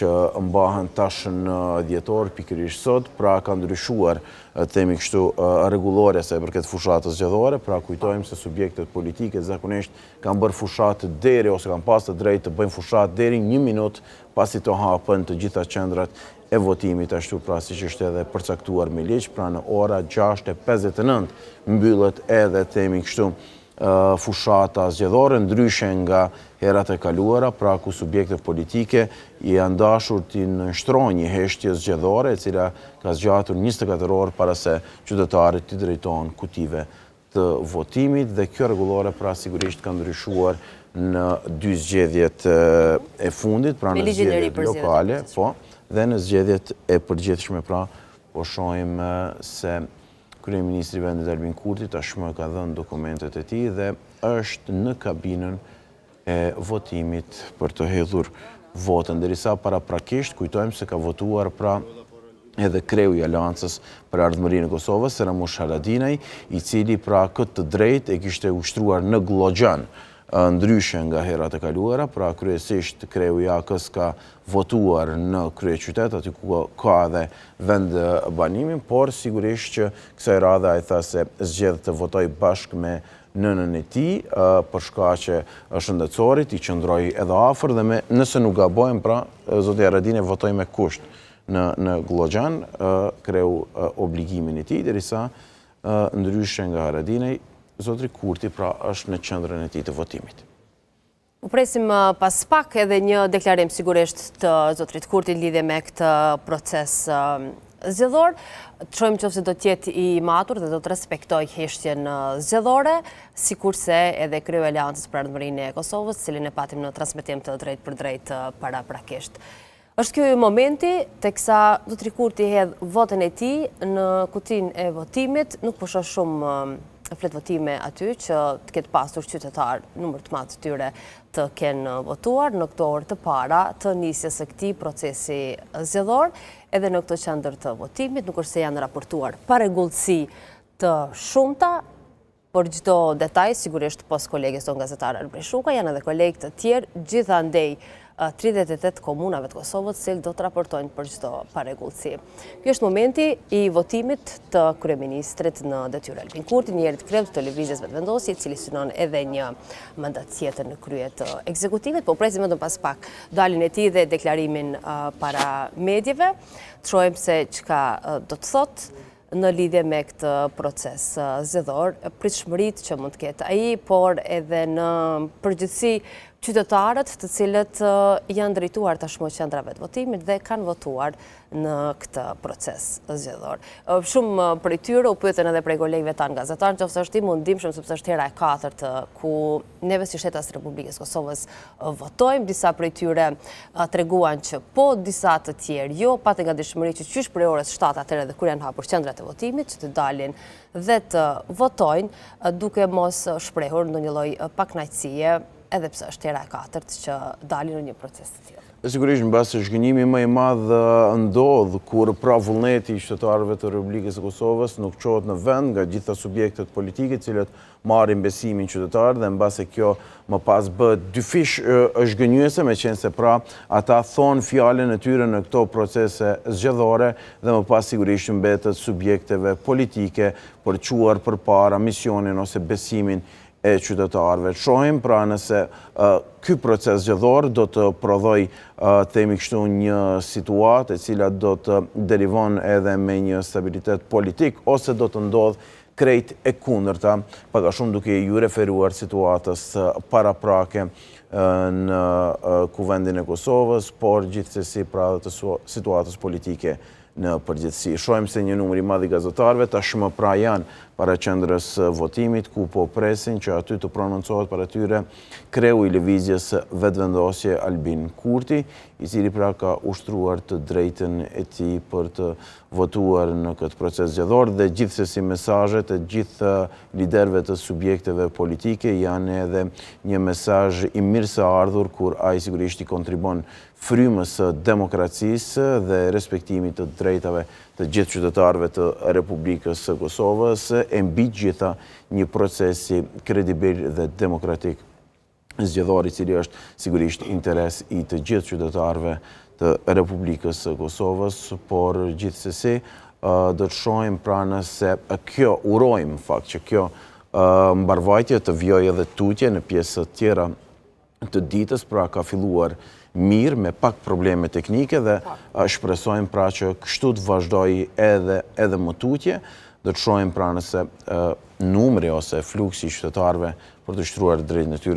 që mbahen tash në dhjetor, pikërisht sot, pra ka ndryshuar, themi kështu, rregullorja sa i përket fushatës zgjedhore, pra kujtojmë se subjektet politike zakonisht kanë bërë fushatë deri ose kanë pas të drejtë të bëjnë fushatë deri 1 minutë pasi të hapen të gjitha qendrat e votimit, ashtu pra siç është edhe përcaktuar me ligj, pra në ora 6:59 mbyllet edhe, themi kështu, fushata zgjedhore, ndryshe nga herat e kaluara, pra ku subjektet politike i janë dashur të nënshtrojnë një heshtje zgjedhore, e cila ka zgjatur 24 orë para se qytetarët të drejtohen kutive të votimit, dhe kjo rregullore pra sigurisht ka ndryshuar në 2 zgjedhjet e fundit, pra në zgjedhjet lokale, po, dhe në zgjedhjet e përgjithshme, pra po shohim se Kryeministri i vendit Albin Kurti tashmë ka dhënë dokumentet e tij dhe është në kabinën e votimit për të hedhur votën, derisa paraprakisht kujtojmë se ka votuar pra edhe kreu i Aleancës për Ardhmërinë e Kosovës, Ramush Haradinaj, i cili pra këtë drejtë e kishte ushtruar në Glogjan, ndryshe nga herat e kaluara, pra kryesisht kreu i AK-s ka votuar në kryeqytet, aty ku ka edhe vend banimin, por sigurisht që kësaj radhe ai tha se zgjedh të votoj bashkë me nënën e tij, për shkak që është shëndetësorit, i qëndroi edhe afër dhe nëse nuk gabojmë, pra zoti Haradinaj votoi me kusht në Glogjan, kreu obligimin e tij, derisa ndryshe nga Haradinaj, zotri Kurti pra është në qendrën e tij të votimit. U presim pas pak edhe një deklarim sigurisht të zotrit Kurti lidhje me këtë proces zgjedhor. Shohim nëse do të jetë i matur dhe do të respektojë heshtjen zgjedhore, sikurse edhe kreu i Aleancës për Ardhmërinë e Kosovës, cilin e patim në transmetim të drejtë për drejtë paraprakisht. Është ky momenti teksa zotri Kurti hedh votën e tij në kutinë e votimit, nuk po shoh shumë flet votime aty që të ketë pasur qytetar numër të madh të tyre të kenë votuar në këto orë të para të nisjes së këtij procesi zgjedhor, edhe në këto qendër të votimit, nuk është se janë raportuar parregullsi të shumta, por çdo detaj sigurisht pos kolegës tonë gazetar Albin Shuka, janë edhe kolegë të tjerë, gjithandej 38 komunave të Kosovës që do të raportojnë për çdo parregullsi. Ky është momenti i votimit të kryeministrit në detyrë Albin Kurti, një herë të kreu të televizjes vetëvendosje, i cili synon edhe një mandat tjetër në krye të ekzekutivit, po presim vetëm pas pak daljen e tij dhe deklarimin para medjeve. Të shohim se çka do të thotë në lidhje me këtë proces zgjedhor, pritshmëritë që mund të ketë ai, por edhe në përgjithësi qytetarët të cilët janë drejtuar tashmë qendrave të votimit dhe kanë votuar në këtë proces zgjedhor. Shumë prej tyre u pyetën edhe prej kolegëve tanë gazetarë, nëse është i mundimshëm sepse është hera e 4 ku neve si shtetas të Republikës Kosovës votojmë, disa prej tyre treguan që po, disa të tjerë jo, patë nga dëshmëri që qysh prej orës 7 atëherë dhe kur janë hapur qendrat e votimit që të dalin dhe të votojnë, duke mos shprehur ndonjë lloj pakënaqësie, edhe pse është hera e 4 që dalin në një proces të tillë. Sigurisht mbasi zhgënjimi më i madh ndodh kur pra vullneti i qytetarëve të Republikës së Kosovës nuk çohet në vend nga gjitha subjektet politike të cilët marrin besimin qytetar, dhe mbasi kjo më pas bëhet dyfish zhgënjuese, meqense pra ata thonë fjalën e tyre në këto procese zgjedhore dhe më pas sigurisht mbetet subjekteve politike për çuar përpara misionin ose besimin e qytetarëve. Shohim pra nëse ky proces zgjedhor do të prodhoj, themi kështu, një situatë e cila do të derivon edhe me një stabilitet politik, ose do të ndodh krejt e kundërta, pak a shumë duke ju referuar situatës paraprake në Kuvendin e Kosovës, por gjithsesi pra të situatës politike në përgjithësi. Shohim se një numër i madh i gazetarëve tashmë pra janë para qendrës votimit, ku po presin që aty të prononcohet para tyre kreu i lëvizjes vetëvendosje Albin Kurti, i cili pra ka ushtruar të drejtën e tij për të votuar në këtë proces zgjedhor, dhe gjithsesi mesazhet e gjithë liderëve të subjekteve politike janë edhe një mesazh i mirëseardhur kur ai sigurisht i kontribon frymës së demokracisë dhe respektimit të drejtave të gjithë qytetarëve të Republikës së Kosovës, e mbi gjitha një procesi kredibil dhe demokratik zgjedhor, i cili është sigurisht interes i të gjithë qytetarëve të Republikës së Kosovës, por gjithsesi do të shohim pra nëse kjo, urojmë fakt që kjo mbarvajtje të vjojë edhe tutje në pjesët tjera të ditës, pra ka filluar mirë me pak probleme teknike dhe shpresojmë pra që kështu të vazhdoj edhe më tutje. Do të shohim pra nëse numri ose fluksi i qytetarëve për të shtruar drejt në tyre